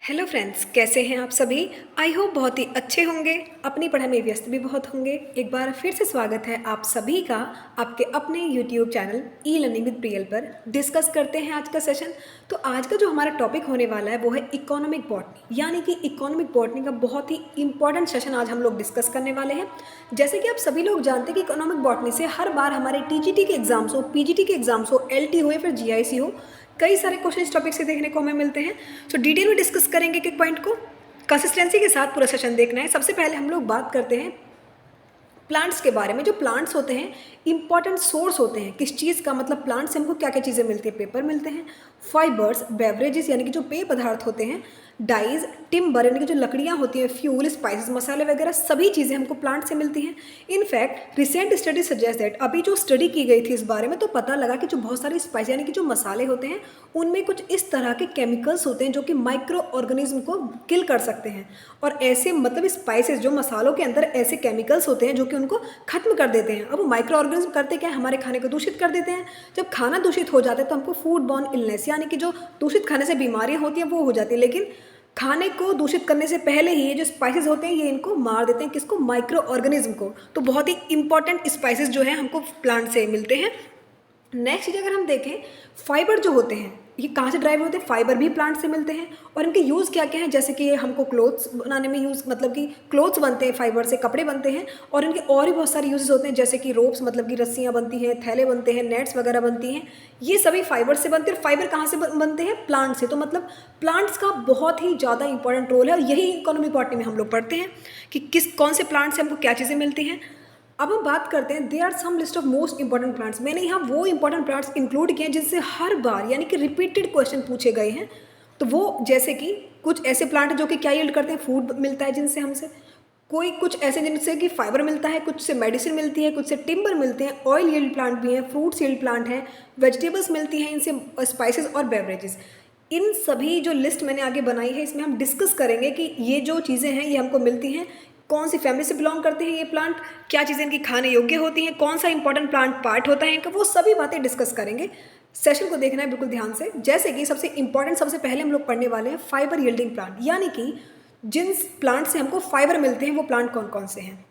Hello friends, कैसे हैं आप सभी। आई होप बहुत ही अच्छे होंगे, अपनी पढ़ाई में व्यस्त भी बहुत होंगे। एक बार फिर से स्वागत है आप सभी का आपके अपने YouTube channel e learning with Priyal पर। डिस्कस करते हैं आज का सेशन। तो आज का जो हमारा टॉपिक होने वाला है वो है इकोनॉमिक बॉटनी, यानी कि इकोनॉमिक बॉटनी का बहुत ही इंपॉर्टेंट सेशन आज हम लोग डिस्कस करने वाले हैं। जैसे कि आप सभी लोग जानते हैं कि इकोनॉमिक बॉटनी से हर बार हमारे टीजीटी के एग्जाम्स हो, पीजीटी के एग्जाम्स हो, एलटी हो या फिर जीआईसी हो, कई सारे क्वेश्चन इस टॉपिक से देखने को हमें मिलते हैं। तो डिटेल में डिस्कस करेंगे एक एक पॉइंट को, कंसिस्टेंसी के साथ पूरा सेशन देखना है। सबसे पहले हम लोग बात करते हैं प्लांट्स के बारे में। जो प्लांट्स होते हैं इंपॉर्टेंट सोर्स होते हैं किस चीज़ का, मतलब प्लांट से हमको क्या क्या चीज़ें मिलती है। पेपर मिलते हैं, फाइबर्स, बेवरेजेस यानी कि जो पेय पदार्थ होते हैं, डाइज, टिम्बर यानी कि जो लकड़ियाँ होती हैं, फ्यूल, स्पाइसेस, मसाले वगैरह सभी चीज़ें हमको प्लांट से मिलती हैं। In fact recent study suggest that, अभी जो स्टडी की गई थी इस बारे में, तो पता लगा कि जो बहुत सारे स्पाइस यानी कि जो मसाले होते हैं उनमें कुछ इस तरह के केमिकल्स होते हैं जो कि माइक्रो ऑर्गेनिज्म को किल कर सकते हैं। और ऐसे मतलब स्पाइसेस, जो मसालों के अंदर ऐसे केमिकल्स होते हैं जो कि उनको खत्म कर देते हैं। अब वो माइक्रो ऑर्गेनिज्म करते क्या है, हमारे खाने को दूषित कर देते हैं। जब खाना दूषित हो जाता है तो हमको फूड बॉर्न इलनेस यानी कि जो दूषित खाने से बीमारियां होती हैं वो हो जाती है। लेकिन खाने को दूषित करने से पहले ही ये जो स्पाइसेस होते हैं ये इनको मार देते हैं, किसको, माइक्रो ऑर्गेनिज्म को। तो बहुत ही इंपॉर्टेंट स्पाइसेस जो है हमको प्लांट से मिलते हैं। नेक्स्ट चीज़ अगर हम देखें, फाइबर जो होते हैं ये कहाँ से ड्राइव होते हैं, फाइबर भी प्लांट से मिलते हैं। और इनके यूज़ क्या क्या है, जैसे कि हमको क्लोथ्स बनाने में यूज़, मतलब कि क्लोथ्स बनते हैं फाइबर से, कपड़े बनते हैं। और इनके और भी बहुत सारे यूजेस होते हैं, जैसे कि रोप्स मतलब कि रस्सियाँ बनती हैं, थैले बनते हैं, नेट्स वगैरह बनती हैं। ये सभी फाइबर से बनते हैं। और फाइबर कहाँ से बनते हैं, प्लांट से। तो मतलब प्लांट्स का बहुत ही ज़्यादा इंपॉर्टेंट रोल है और यही इकोनॉमिक बॉटनी में हम लोग पढ़ते हैं कि कौन से प्लांट से हमको क्या चीज़ें मिलती हैं। अब हम बात करते हैं, they are some list of most important plants. मैंने यहाँ वो इंपॉर्टेंट प्लांट्स इंक्लूड किए हैं जिनसे हर बार यानी कि रिपीटेड क्वेश्चन पूछे गए हैं। तो वो जैसे कि कुछ ऐसे प्लांट जो कि क्या यील्ड करते हैं, फूड मिलता है जिनसे हमसे, कोई कुछ ऐसे जिनसे कि फाइबर मिलता है, कुछ से मेडिसिन मिलती है, कुछ से टिम्बर मिलते हैं, ऑयल यील्ड प्लांट भी हैं, फ्रूट्स यील्ड प्लांट हैं, वेजिटेबल्स मिलती हैं इनसे, स्पाइसेस और बेवरेजेस। इन सभी जो लिस्ट मैंने आगे बनाई है इसमें हम डिस्कस करेंगे कि ये जो चीज़ें हैं ये हमको मिलती हैं, कौन सी फैमिली से बिलोंग करते हैं ये प्लांट, क्या चीज़ें इनकी खाने योग्य होती हैं, कौन सा इंपॉर्टेंट प्लांट पार्ट होता है इनका, वो सभी बातें डिस्कस करेंगे। सेशन को देखना है बिल्कुल ध्यान से। जैसे कि सबसे इंपॉर्टेंट, सबसे पहले हम लोग पढ़ने वाले हैं फाइबर यील्डिंग प्लांट, यानी कि जिन प्लांट से हमको फाइबर मिलते हैं वो प्लांट कौन कौन से हैं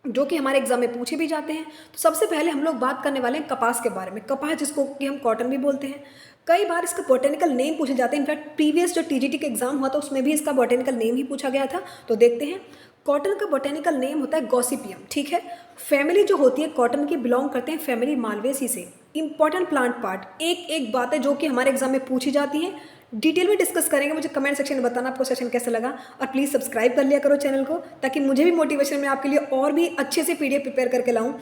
जो कि हमारे एग्जाम में पूछे भी जाते हैं। तो सबसे पहले हम लोग बात करने वाले हैं कपास के बारे में। कपास जिसको कि हम कॉटन भी बोलते हैं, कई बार इसका बोटेनिकल नेम पूछे जाते हैं। इनफैक्ट प्रीवियस जो टीजीटी का एग्जाम हुआ था उसमें भी इसका बोटेनिकल नेम ही पूछा गया था। तो देखते हैं, कॉटन का बोटेनिकल नेम होता है गॉसिपियम, ठीक है। फैमिली जो होती है कॉटन की, बिलोंग करते हैं फैमिली मालवेसी से। इंपॉर्टेंट प्लांट पार्ट, एक एक बातें जो कि हमारे एग्जाम में पूछी जाती हैं, डिटेल में डिस्कस करेंगे। मुझे कमेंट सेक्शन में बताना आपको सेशन कैसा लगा, और प्लीज़ सब्सक्राइब कर लिया करो चैनल को, ताकि मुझे भी मोटिवेशन में आपके लिए और भी अच्छे से पीडीएफ प्रिपेयर करके लाऊं।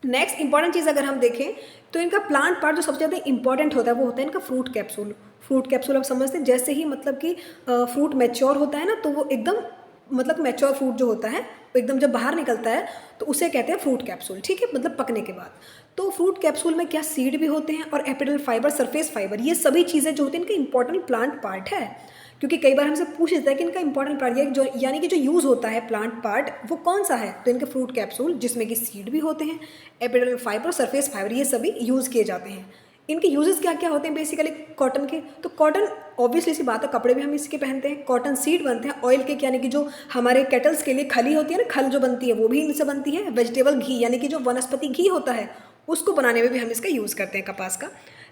नेक्स्ट इंपॉर्टेंट चीज़ अगर हम देखें तो इनका प्लांट पार्ट जो सबसे ज़्यादा इंपॉर्टेंट होता है वो होता है इनका फ्रूट कैप्सूल। फ्रूट कैप्सूल आप समझते हैं, जैसे ही मतलब कि फ्रूट मैच्योर होता है ना, तो वो एकदम मतलब मैच्योर फ्रूट जो होता है वो एकदम जब बाहर निकलता है तो उसे कहते हैं फ्रूट कैप्सूल, ठीक है, मतलब पकने के बाद। तो फ्रूट कैप्सूल में क्या सीड भी होते हैं, और एपिडल फाइबर, सरफेस फाइबर, ये सभी चीज़ें जो होती हैं इनका इंपॉर्टेंट प्लांट पार्ट है। क्योंकि कई बार हमसे पूछ लेता है कि इनका इंपॉर्टेंट पार्ट ये जो, यानी कि जो यूज़ होता है प्लांट पार्ट वो कौन सा है, तो इनके फ्रूट कैप्सूल जिसमें कि सीड भी होते हैं, एपिडल फाइबर, सरफेस फाइबर, ये सभी यूज़ किए जाते हैं। इनके यूजेस क्या क्या होते हैं बेसिकली कॉटन के, तो कॉटन ऑब्वियसली सी बात है, कपड़े भी हम इसके पहनते हैं। कॉटन सीड बनते हैं ऑयल के, यानी कि जो हमारे केटल्स के लिए खली होती है ना, खल जो बनती है वो भी इनसे बनती है। वेजिटेबल घी यानी कि जो वनस्पति घी होता है उसको बनाने में भी हम इसका यूज़ करते हैं, कपास का।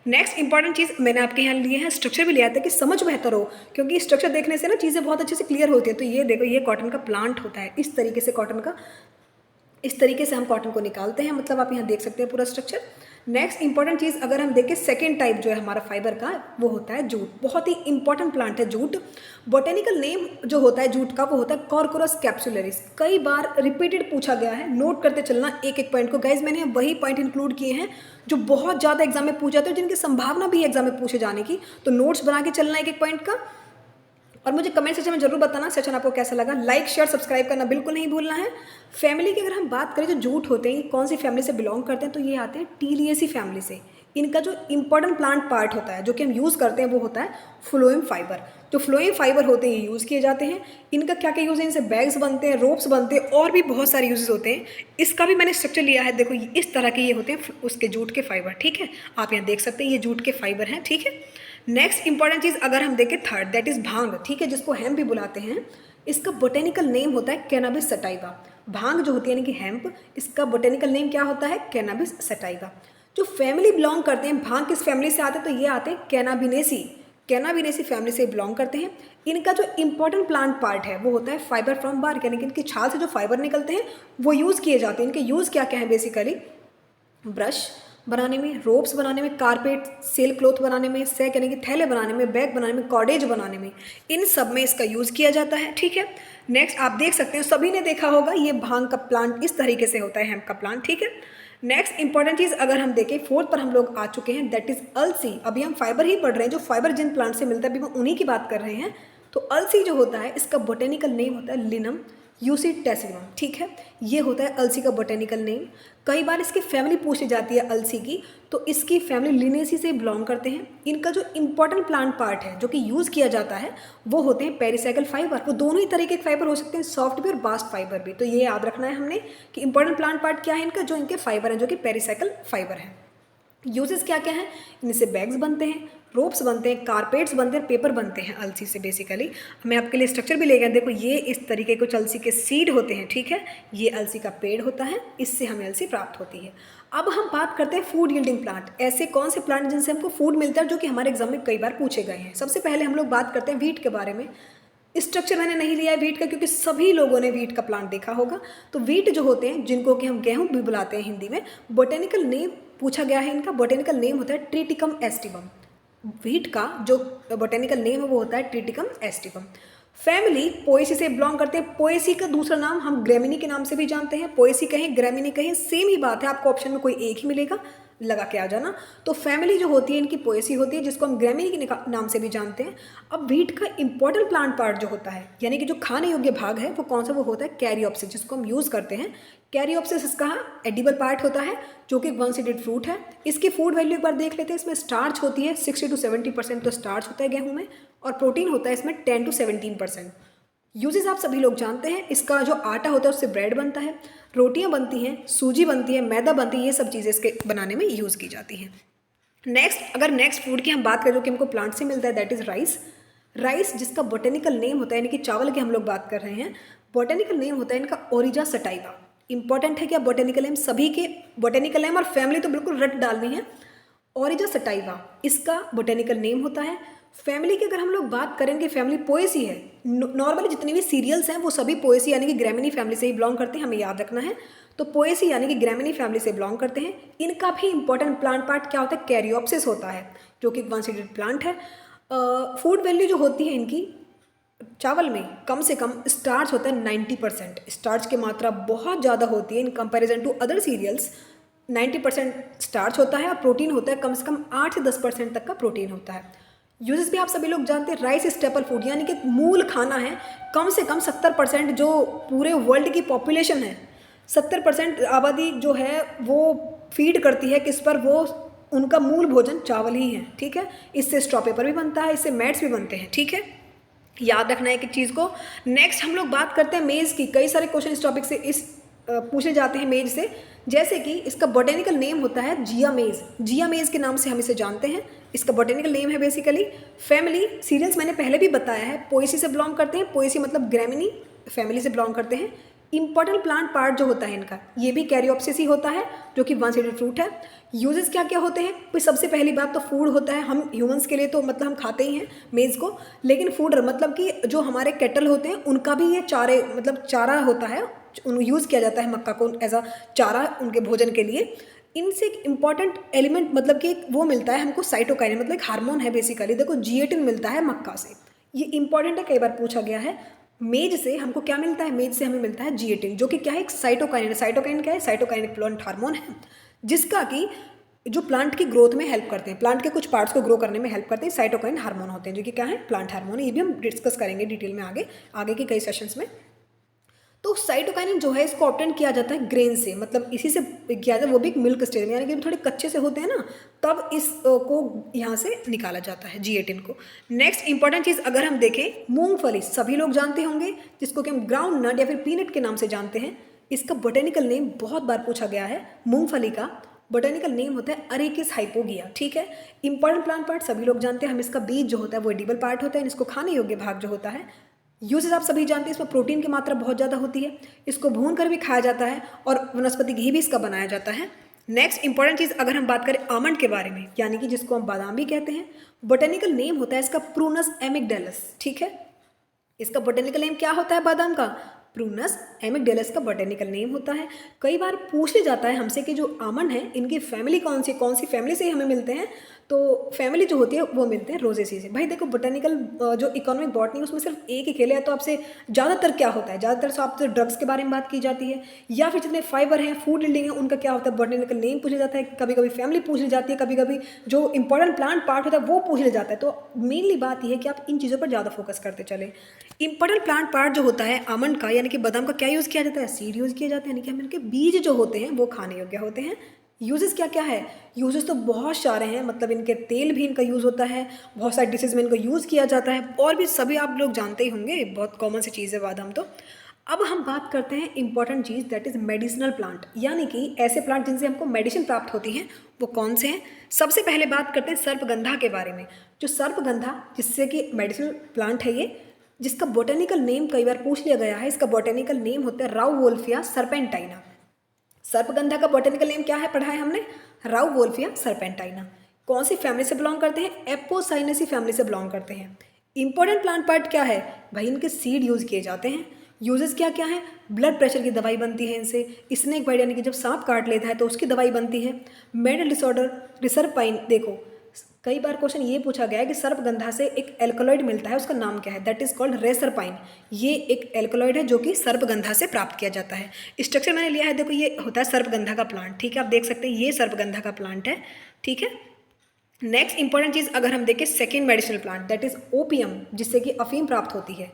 नेक्स्ट इंपॉर्टेंट चीज़ मैंने आपके यहाँ लिए हैं, स्ट्रक्चर भी लिया था कि समझ बेहतर हो, क्योंकि स्ट्रक्चर देखने से ना चीज़ें बहुत अच्छे से क्लियर होती है। तो ये देखो, ये कॉटन का प्लांट होता है, इस तरीके से कॉटन का, इस तरीके से हम कॉटन को निकालते हैं, मतलब आप यहाँ देख सकते हैं पूरा स्ट्रक्चर। नेक्स्ट इंपॉर्टेंट चीज़ अगर हम देखें, सेकेंड टाइप जो है हमारा फाइबर का वो होता है जूट। बहुत ही इंपॉर्टेंट प्लांट है जूट। बोटेनिकल नेम जो होता है जूट का वो होता है कॉर्कोरस कैप्सुलरिस। कई बार रिपीटेड पूछा गया है, नोट करते चलना एक एक पॉइंट को। गाइज मैंने वही पॉइंट इंक्लूड किए हैं जो बहुत ज़्यादा एग्जाम में पूछे जाते हैं, जिनकी संभावना भी है एग्जाम में पूछे जाने की। तो नोट्स बना के चलना एक एक पॉइंट का, और मुझे कमेंट सेक्शन में जरूर बताना सेशन आपको कैसा लगा। लाइक शेयर सब्सक्राइब करना बिल्कुल नहीं भूलना है। फैमिली की अगर हम बात करें, जो जूट होते हैं ये कौन सी फैमिली से बिलोंग करते हैं, तो ये आते हैं टीलिएसी फैमिली से। इनका जो इंपॉर्टेंट प्लांट पार्ट होता है जो कि हम यूज़ करते हैं वो होता है फ्लोएम फाइबर। जो फ्लोएम फाइबर होते हैं ये यूज़ किए जाते हैं। इनका क्या क्या यूज़ है, इनसे बैग्स बनते हैं, रोप्स बनते हैं, और भी बहुत सारे यूजेस होते हैं। इसका भी मैंने स्ट्रक्चर लिया है, देखो इस तरह के ये होते हैं उसके जूट के फाइबर, ठीक है। आप यहाँ देख सकते हैं ये जूट के फाइबर हैं, ठीक है। नेक्स्ट इंपॉर्टेंट चीज़ अगर हम देखें थर्ड, दैट इज़ भांग, ठीक है, जिसको हेम्प भी बुलाते हैं। इसका बोटेनिकल नेम होता है कैनाबिस सटाइवा। भांग जो होती है यानी कि हेम्प, इसका बोटेनिकल नेम क्या होता है? Cannabis sativa. जो फैमिली बिलोंग करते हैं, भांग किस फैमिली से आते हैं? तो ये आते हैं कैनाबिनेसी, कैनाबिनेसी फैमिली से बिलोंग करते हैं। इनका जो इंपॉर्टेंट प्लांट पार्ट है वो होता है फाइबर फ्रॉम बार्क, यानी कि इनकी छाल से जो फाइबर निकलते हैं वो यूज़ किए जाते हैं। इनके यूज़ क्या क्या है बेसिकली? ब्रश बनाने में, रोप्स बनाने में, कारपेट, सेल क्लॉथ बनाने में, सैक यानी कि थैले बनाने में, बैग बनाने में, कॉर्डेज बनाने में, इन सब में इसका यूज़ किया जाता है, ठीक है। नेक्स्ट आप देख सकते हैं, सभी ने देखा होगा ये भांग का प्लांट इस तरीके से होता है, हेम्प का प्लांट, ठीक है। नेक्स्ट इंपॉर्टेंट चीज़ अगर हम देखें, फोर्थ पर हम लोग आ चुके हैं, दैट इज़ अलसी। अभी हम फाइबर ही पढ़ रहे हैं, जो फाइबर जिन प्लांट से मिलता है अभी हम उन्हीं की बात कर रहे हैं। तो अलसी जो होता है इसका बोटेनिकल नेम होता है लिनम यूसिटेसिमम, ठीक है। ये होता है अलसी का बोटेनिकल नेम। कई बार इसकी फैमिली पूछी जाती है अलसी की, तो इसकी फैमिली लिनेसी से बिलोंग करते हैं। इनका जो इंपॉर्टेंट प्लांट पार्ट है जो कि यूज़ किया जाता है वो होते हैं पेरिसाइकल फाइबर। वो दोनों ही तरीके के फाइबर हो सकते हैं, सॉफ्ट भी और बास्ट फाइबर भी। तो ये याद रखना है हमने कि इंपॉर्टेंट प्लांट पार्ट क्या है इनका, जो इनके फाइबर हैं जो कि पेरिसाइकल फाइबर है। यूजेस क्या क्या हैं? इनसे बैग्स बनते हैं, रोप्स बनते हैं, कारपेट्स बनते हैं, पेपर बनते हैं अलसी से बेसिकली। मैं आपके लिए स्ट्रक्चर भी ले गया, देखो ये इस तरीके कुछ अलसी के सीड होते हैं, ठीक है। ये अलसी का पेड़ होता है, इससे हमें अलसी प्राप्त होती है। अब हम बात करते हैं फूड यील्डिंग प्लांट। ऐसे कौन से प्लांट जिनसे हमको फूड मिलता है, जो कि हमारे एग्जाम में कई बार पूछे गए हैं। सबसे पहले हम लोग बात करते हैं व्हीट के बारे में। स्ट्रक्चर मैंने नहीं लिया है व्हीट का, क्योंकि सभी लोगों ने व्हीट का प्लांट देखा होगा। तो व्हीट जो होते हैं, जिनको कि हम गेहूं भी बुलाते हैं हिंदी में, बोटेनिकल नेम पूछा गया है, इनका बोटेनिकल नेम होता है ट्रिटिकम एस्टिवम। व्हीट का जो बोटेनिकल नेम है वो होता है ट्रिटिकम एस्टिवम। फैमिली पोएसी से बिलोंग करते हैं। पोएसी का दूसरा नाम हम ग्रेमिनी के नाम से भी जानते हैं। पोएसी कहें, ग्रेमिनी कहें, सेम ही बात है, आपको ऑप्शन में कोई एक ही मिलेगा, लगा के आ जाना। तो फैमिली जो होती है इनकी पोएसी होती है, जिसको हम ग्रेमिनी के नाम से भी जानते हैं। अब व्हीट का इंपॉर्टेंट प्लांट पार्ट जो होता है, यानी कि जो खाने योग्य भाग है, वो कौन सा? वो होता है कैरियोप्सिस, जिसको हम यूज़ करते हैं। कैरियोप्सिस इसका एडिबल पार्ट होता है, जो कि वन सीडेड फ्रूट है। इसकी फूड वैल्यू एक बार देख लेते हैं। इसमें स्टार्च होती है 60 to 70% तो स्टार्च होता है गेहूं में, और प्रोटीन होता है इसमें 10 to 17%। यूजेस आप सभी लोग जानते हैं। इसका जो आटा होता है उससे ब्रेड बनता है, रोटियां बनती हैं, सूजी बनती है, मैदा बनती है, ये सब चीज़ें इसके बनाने में यूज़ की जाती हैं। नेक्स्ट अगर नेक्स्ट फूड की हम बात करें जो कि हमको प्लांट से मिलता है, दैट इज़ राइस। राइस जिसका बोटेनिकल नेम होता है, यानी कि चावल के हम लोग बात कर रहे हैं, बोटेनिकल नेम होता है इनका ओरिजा सटाइवा। इंपॉर्टेंट है क्या बोटेनिकल नेम? सभी के बोटेनिकल नेम और फैमिली तो बिल्कुल रट डालनी है। ओरिजा सटाइवा इसका बोटेनिकल नेम होता है। फैमिली की अगर हम लोग बात करेंगे, फैमिली पोएसी है। नॉर्मली जितने भी सीरियल्स हैं वो सभी पोएसी यानी कि ग्रेमिनी फैमिली से ही बिलोंग करते हैं, हमें याद रखना है। तो पोएसी यानी कि ग्रेमिनी फैमिली से बिलोंग करते हैं। इनका भी इंपॉर्टेंट प्लांट पार्ट क्या होता है? कैरियोप्सिस होता है, जो कि वन सीडेड प्लांट है। फूड वैल्यू जो होती है इनकी, चावल में कम से कम स्टार्च होता है 90%। स्टार्च की मात्रा बहुत ज़्यादा होती है in comparison to other cereals. 90% starch होता है और प्रोटीन होता है कम से कम 8 से 10% तक का प्रोटीन होता है। यूजेस भी आप सभी लोग जानते हैं। राइस स्टेपल फूड यानी कि मूल खाना है। कम से कम 70% जो पूरे वर्ल्ड की पॉपुलेशन है, 70% आबादी जो है वो फीड करती है किस पर? वो उनका मूल भोजन चावल ही है, ठीक है। इससे स्ट्रॉ पेपर भी बनता है, इससे मैट्स भी बनते हैं, ठीक है। याद रखना है एक चीज़ को। नेक्स्ट हम लोग बात करते हैं मेज़ की। कई सारे क्वेश्चन इस टॉपिक से पूछे जाते हैं मेज से, जैसे कि इसका बोटेनिकल नेम होता है जिया मेज। जिया मेज के नाम से हम इसे जानते हैं। इसका बोटेनिकल नेम है बेसिकली। फैमिली सीरियल्स मैंने पहले भी बताया है, पोएसी से बिलोंग करते हैं। पोएसी मतलब ग्रेमिनी फैमिली से बिलोंग करते हैं। इंपॉर्टेंट प्लांट पार्ट जो होता है इनका, ये भी कैरियोप्सिस ही होता है, जो कि वन सीडेड फ्रूट है। यूजेस क्या क्या होते हैं? तो सबसे पहली बात तो फूड होता है। हम ह्यूमंस के लिए तो मतलब हम खाते ही हैं मेज़ को, लेकिन फूड मतलब कि जो हमारे कैटल होते हैं उनका भी ये चारे मतलब चारा होता है, उन यूज़ किया जाता है मक्का को एज अ चारा उनके भोजन के लिए। इनसे एक इम्पॉर्टेंट एलिमेंट मतलब कि वो मिलता है हमको, साइटोकाइनिन, मतलब एक हार्मोन है बेसिकली। देखो जिएटिन मिलता है मक्का से, ये इंपॉर्टेंट है, कई बार पूछा गया है। मेज से हमको क्या मिलता है? मेज से हमें मिलता है जिएटिन, जो कि क्या है? एक साइटोकाइनिन। साइटोकाइनिन क्या है? साइटोकाइनिक प्लांट हार्मोन है, जिसका कि जो प्लांट की ग्रोथ में हेल्प करते हैं, प्लांट के कुछ पार्ट्स को ग्रो करने में हेल्प करते हैं, साइटोकाइन हार्मोन होते हैं, जो कि क्या है? Plant hormone. ये भी हम डिस्कस करेंगे डिटेल में आगे के कई सेशंस में। तो साइटोकाइनिन जो है इसको ऑब्टेन किया जाता है ग्रेन से, मतलब इसी से किया जाता है, वो भी एक मिल्क स्टेज में, यानी कि थोड़े कच्चे से होते हैं ना, तब इसको यहाँ से निकाला जाता है जिएटिन को। नेक्स्ट इंपॉर्टेंट चीज़ अगर हम देखें, मूंगफली सभी लोग जानते होंगे, जिसको कि हम ग्राउंड नट या फिर पीनट के नाम से जानते हैं। इसका बोटेनिकल नेम बहुत बार पूछा गया है मूंगफली का। बोटेनिकल नेम होता है अरेकिस हाइपोगिया, ठीक है। इंपॉर्टेंट प्लांट पार्ट सभी लोग जानते हैं, हम इसका बीज जो होता है वो एडिबल पार्ट होता है, इसको खाने योग्य भाग जो होता है। यूजेस आप सभी जानते हैं, इसमें प्रोटीन की मात्रा बहुत ज़्यादा होती है, इसको भून कर भी खाया जाता है और वनस्पति घी भी इसका बनाया जाता है। नेक्स्ट इंपॉर्टेंट चीज़ अगर हम बात करें आमंड के बारे में, यानी कि जिसको हम बादाम भी कहते हैं, बोटेनिकल नेम होता है इसका प्रूनस एमिगडालस, ठीक है। इसका बोटेनिकल नेम क्या होता है बादाम का? प्रूनस एमिगडालस का बोटेनिकल नेम होता है। कई बार पूछ लिया जाता है हमसे कि जो आमंड है इनकी फैमिली कौन सी फैमिली से ही हमें मिलते हैं, तो फैमिली जो होती है वो मिलते हैं रोजेसी से। भाई देखो, बोटेनिकल जो इकोनॉमिक बॉटनी है उसमें सिर्फ एक ही खेल है, तो आपसे ज़्यादातर क्या होता है, ज़्यादातर से आपसे ड्रग्स के बारे में बात की जाती है, या फिर जितने फाइबर हैं, फूड यील्डिंग है, उनका क्या होता है, बोटेनिकल नेम पूछ लिया जाता है। कभी कभी फैमिली पूछ ली जाती है, कभी कभी जो इंपॉर्टेंट प्लांट पार्ट होता है वो पूछ लिया जाता है। तो मेनली बात यह है कि आप इन चीज़ों पर ज़्यादा फोकस करते चले। इंपॉर्टेंट प्लांट पार्ट जो होता है आमंड का, यानी कि बादाम का, क्या यूज़ किया जाता है? सीड यूज़ किया जाता है, यानी कि इनके बीज जो होते हैं वो खाने योग्य होते हैं। यूजेस क्या क्या है? यूजेस तो बहुत सारे हैं, मतलब इनके तेल भी इनका यूज़ होता है, बहुत सारे डिशेज में इनको यूज़ किया जाता है, और भी सभी आप लोग जानते ही होंगे, बहुत कॉमन सी चीज़ है बादाम तो। अब हम बात करते हैं important cheese, that is medicinal plant, यानी कि ऐसे प्लांट जिनसे हमको मेडिसिन प्राप्त होती हैं, वो कौन से हैं। सबसे पहले बात करते हैं सर्पगंधा के बारे में। जो सर्पगंधा जिससे कि मेडिसिनल प्लांट है ये, जिसका बोटेनिकल नेम कई बार पूछ लिया गया है, इसका बोटेनिकल नेम होता है राउवोल्फिया सर्पेंटाइना। सर्पगंधा का बोटेनिकल नेम क्या है, पढ़ा है हमने? राउवोल्फिया सर्पेंटाइना। कौन सी फैमिली से बिलोंग करते हैं? एपोसाइनेसी फैमिली से बिलोंग करते हैं। इंपॉर्टेंट प्लांट पार्ट क्या है भाई? इनके सीड यूज़ किए जाते हैं। यूजेस क्या क्या है? ब्लड प्रेशर की दवाई बनती है इनसे, स्नेक बाइट यानी कि जब सांप काट लेता है तो उसकी दवाई बनती है। मेंटल डिसऑर्डर, रिसरपाइन, देखो कई बार क्वेश्चन ये पूछा गया है कि सर्पगंधा से एक एल्कलॉइड मिलता है, उसका नाम क्या है? That is called reserpine. ये एक एल्कलॉइड है जो कि सर्पगंधा से प्राप्त किया जाता है। स्ट्रक्चर मैंने लिया है, देखो ये होता है सर्पगंधा का प्लांट, ठीक है, आप देख सकते हैं ये सर्पगंधा का प्लांट है, ठीक है। नेक्स्ट इंपॉर्टेंट चीज़ अगर हम देखें, second medicinal plant, that is opium, जिससे कि अफीम प्राप्त होती है।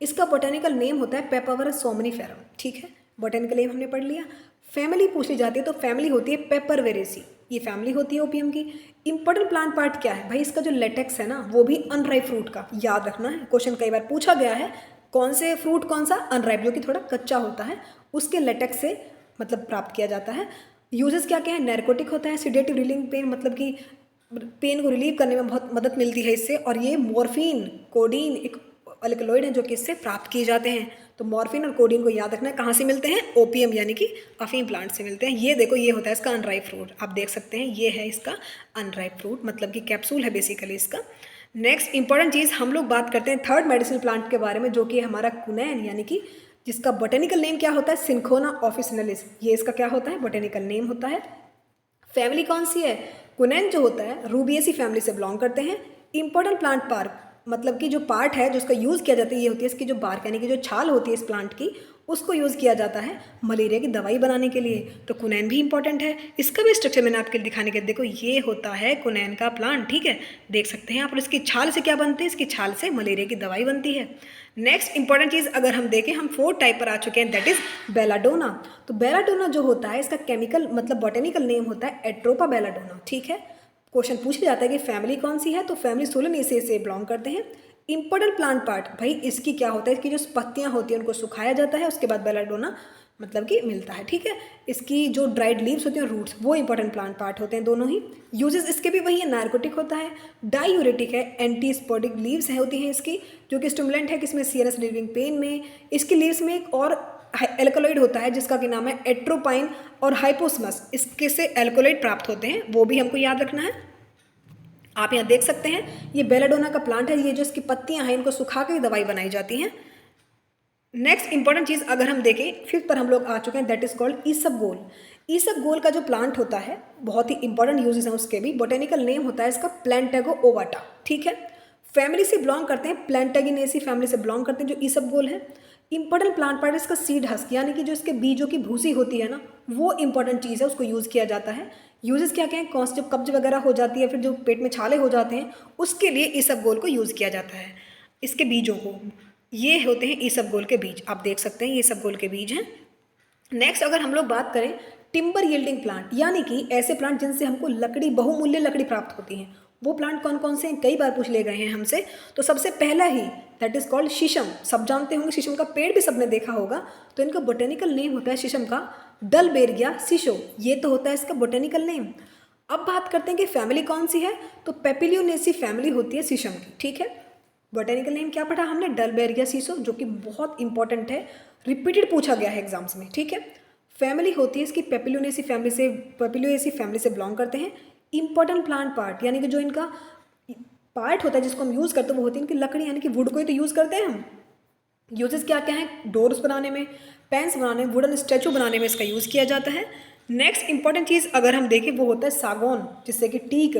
इसका बोटेनिकल नेम होता है पेपावरस सोमनीफेरम, ठीक है। बोटेनिकल नेम हमने पढ़ लिया। फैमिली पूछ ली जाती है तो फैमिली होती है पेपरवेरेसी, ये फैमिली होती है ओपियम की। इंपॉर्टेंट प्लांट पार्ट क्या है भाई? इसका जो लेटेक्स है ना वो भी अनराइप फ्रूट का, याद रखना है, क्वेश्चन कई बार पूछा गया है। कौन से फ्रूट, कौन सा? अनराइप, जो कि थोड़ा कच्चा होता है, उसके लेटेक्स से मतलब प्राप्त किया जाता है। यूजेस क्या क्या है? नैर्कोटिक होता है, सिडेटिव, रिलीविंग पेन, मतलब कि पेन को रिलीव करने में बहुत मदद मिलती है इससे। और ये मॉर्फिन, कोडीन एक अल्कलॉइड हैं जो कि इससे प्राप्त किए जाते हैं। तो मॉर्फिन और कोडीन को याद रखना है, कहाँ से मिलते हैं? ओपियम यानी कि अफीम प्लांट से मिलते हैं। ये देखो, ये होता है इसका अनराइप फ्रूट, आप देख सकते हैं ये है इसका अनराइप फ्रूट, मतलब कि कैप्सूल है बेसिकली इसका। नेक्स्ट इंपॉर्टेंट चीज़ हम लोग बात करते हैं थर्ड मेडिसिनल प्लांट के बारे में, जो कि हमारा कुनैन, यानी कि जिसका बोटेनिकल नेम क्या होता है? सिंखोना ऑफिसिनलिस, ये इसका क्या होता है? बोटेनिकल नेम होता है। फैमिली कौन सी है? कुनैन जो होता है रूबिएसी फैमिली से बिलोंग करते हैं। इंपॉर्टेंट प्लांट पार्ट, मतलब कि जो पार्ट है जो उसका यूज़ किया जाता है, ये होती है इसकी जो बार्क, यानी कि जो छाल होती है इस प्लांट की, उसको यूज़ किया जाता है मलेरिया की दवाई बनाने के लिए। तो कुनैन भी इंपॉर्टेंट है। इसका भी स्ट्रक्चर मैंने आपके लिए दिखाने के, देखो ये होता है कुनैन का प्लांट, ठीक है, देख सकते हैं आप। और इसकी छाल से क्या बनती है? इसकी छाल से मलेरिया की दवाई बनती है। नेक्स्ट इंपॉर्टेंट चीज़ अगर हम देखें, हम 4 टाइप पर आ चुके हैं, दैट इज बेलाडोना। तो बेलाडोना जो होता है इसका केमिकल मतलब बोटेनिकल नेम होता है एट्रोपा बेलाडोना, ठीक है। क्वेश्चन पूछ लिया जाता है कि फैमिली कौन सी है, तो फैमिली सोलेनेसिए से बिलोंग करते हैं। इंपॉर्टेंट प्लांट पार्ट भाई, इसकी क्या होता है? इसकी जो पत्तियां होती हैं उनको सुखाया जाता है, उसके बाद बेलाडोना मतलब कि मिलता है, ठीक है। इसकी जो ड्राइड लीव्स होती हैं, रूट्स, वो इंपॉर्टेंट प्लांट पार्ट होते हैं दोनों ही। यूजेस इसके भी वही है, नार्कोटिक होता है, डायूरेटिक है, एंटीस्पोटिक लीव्स है होती हैं इसकी, जो कि स्टिमुलेंट है किसमें? सीएनएस रिलीविंग पेन में। इसकी लीव्स में एक और एल्कलॉइड होता है जिसका कि नाम है एट्रोपाइन और हाइपोसमस, इसके से एल्कलॉइड प्राप्त होते हैं, वो भी हमको याद रखना है। आप यहाँ देख सकते हैं ये बेलाडोना का प्लांट है, ये जो इसकी पत्तियां हैं इनको सुखा के दवाई बनाई जाती हैं। नेक्स्ट इंपॉर्टेंट चीज़ अगर हम देखें, फिफ्थ पर हम लोग आ चुके हैं, that is called isabgol. Isabgol का जो प्लांट होता है बहुत ही इंपॉर्टेंट यूजेस हैं उसके भी। बोटेनिकल नेम होता है इसका प्लैंटेगो ओवाटा, ठीक है। फैमिली से बिलोंग करते हैं, प्लैंटेगिनेसी फैमिली से बिलोंग करते हैं जो ईसबगोल है। इंपॉर्टेंट प्लांट पार्ट इसका सीड हस्क, यानी कि जो इसके बीजों की भूसी होती है ना, वो इंपॉर्टेंट चीज़ है, उसको यूज़ किया जाता है। यूजेस क्या क्या है? कौन जब कब्ज वगैरह हो जाती है, फिर जो पेट में छाले हो जाते हैं, उसके लिए ईसबगोल को यूज़ किया जाता है, इसके बीजों को। ये होते हैं ईसबगोल के बीज, आप देख सकते हैं ये ईसबगोल के बीज हैं। नेक्स्ट अगर हम लोग बात करें टिम्बर यील्डिंग प्लांट, यानी कि ऐसे प्लांट जिनसे हमको लकड़ी, बहुमूल्य लकड़ी प्राप्त होती है, वो प्लांट कौन कौन से हैं, कई बार पूछ ले गए हैं हमसे। तो सबसे पहला ही दैट इज़ कॉल्ड शीशम। सब जानते होंगे, शीशम का पेड़ भी सबने देखा होगा। तो इनका बोटेनिकल नेम होता है शीशम का डलबेरिया शीशो। ये तो होता है इसका बोटेनिकल नेम। अब बात करते हैं कि फैमिली कौन सी है, तो पेपिलियोनेसी फैमिली होती है शीशम की, ठीक है। बोटेनिकल नेम क्या पढ़ा हमने, डलबेरिया शीशो, जो कि बहुत इंपॉर्टेंट है, रिपीटेड पूछा गया है एग्जाम्स में, ठीक है। फैमिली होती है इसकी पेपिलियोनेसी फैमिली से बिलोंग करते हैं। इंपॉर्टेंट प्लांट पार्ट यानी कि जो इनका पार्ट होता है जिसको हम यूज़ करते हैं वो होती है इनकी लकड़ी, यानी कि वुड को ही तो यूज़ करते हैं हम। यूजेस क्या क्या हैं, डोर्स बनाने में, पेन्स बनाने में, वुडन स्टैचू बनाने में इसका यूज़ किया जाता है। नेक्स्ट इंपॉर्टेंट चीज़ अगर हम देखें वो होता है सागौन, जिससे कि टीक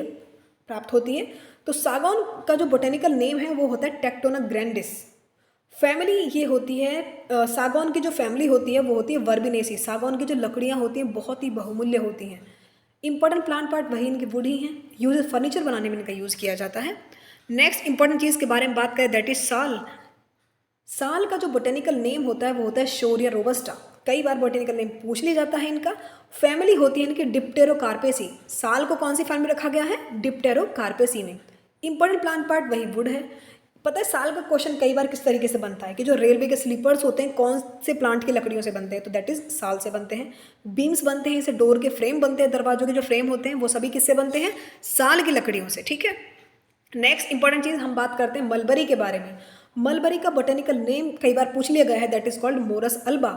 प्राप्त होती है। तो सागौन का जो बोटेनिकल नेम है वो होता है टेक्टोना ग्रैंडिस। फैमिली ये होती है सागौन की जो फैमिली होती है वो होती है वर्बिनेसी। सागौन की जो लकड़ियाँ होती हैं बहुत ही बहुमूल्य होती हैं। इंपॉर्टेंट प्लांट पार्ट वही इनके वुड ही हैं। यूज फर्नीचर बनाने में इनका यूज़ किया जाता है। नेक्स्ट इंपॉर्टेंट चीज़ के बारे में बात करें दैट इज साल। साल का जो बोटेनिकल नेम होता है वो होता है शोरिया रोबस्टा। कई बार बोटेनिकल नेम पूछ लिया जाता है इनका। फैमिली होती है इनकी डिप्टेरोकार्पेसी। साल को कौन सी फैमिली में रखा गया है, डिप्टेरोकार्पेसी में। इंपॉर्टेंट प्लांट पार्ट वही वुड है। पता है साल का क्वेश्चन कई बार किस तरीके से बनता है कि जो रेलवे के स्लीपर्स होते हैं कौन से प्लांट की लकड़ियों से बनते हैं, तो दैट इज साल से बनते हैं। बीम्स बनते हैं, इसे डोर के फ्रेम बनते हैं, दरवाजों के जो फ्रेम होते हैं वो सभी किससे बनते हैं, साल की लकड़ियों से, ठीक है। नेक्स्ट इंपॉर्टेंट चीज़ हम बात करते हैं मलबरी के बारे में। मलबरी का बोटेनिकल नेम कई बार पूछ लिया गया है that is called Morris alba.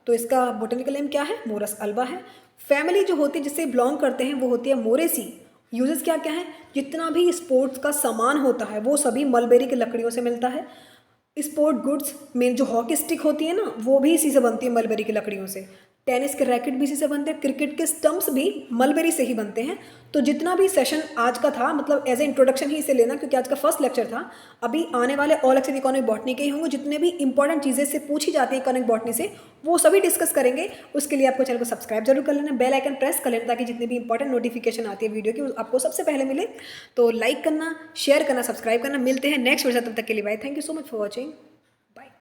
तो इसका बोटेनिकल नेम क्या है, मोरस अल्बा है। फैमिली जो होती है जिससे बिलोंग करते हैं वो होती है मोरेसी। यूजेस क्या क्या है, जितना भी स्पोर्ट्स का सामान होता है वो सभी मलबेरी की लकड़ियों से मिलता है। स्पोर्ट गुड्स में जो हॉकी स्टिक होती है ना वो भी इसी से बनती है, मलबेरी की लकड़ियों से। टेनिस के रैकेट भी इसी से बनते हैं, क्रिकेट के स्टंप्स भी मलबेरी से ही बनते हैं। तो जितना भी सेशन आज का था मतलब एज ए इंट्रोडक्शन ही इसे लेना क्योंकि आज का फर्स्ट लेक्चर था। अभी आने वाले ऑल लेक्चर इकोनॉमिक बॉटनी के ही होंगे। जितने भी इंपॉर्टेंट चीज़ें से पूछी जाती हैं इकोनॉमिक बॉटनी से वो सभी डिस्कस करेंगे। उसके लिए आपको चैनल को सब्सक्राइब जरूर कर लेना, बेल आइकन प्रेस कर लेना ताकि जितने भी इंपॉर्टेंट नोटिफिकेशन आती है वीडियो की वो आपको सबसे पहले मिले। तो लाइक करना, शेयर करना, सब्सक्राइब करना। मिलते हैं नेक्स्ट वीडियो, तब तक के लिए bye. Thank you so much for watching.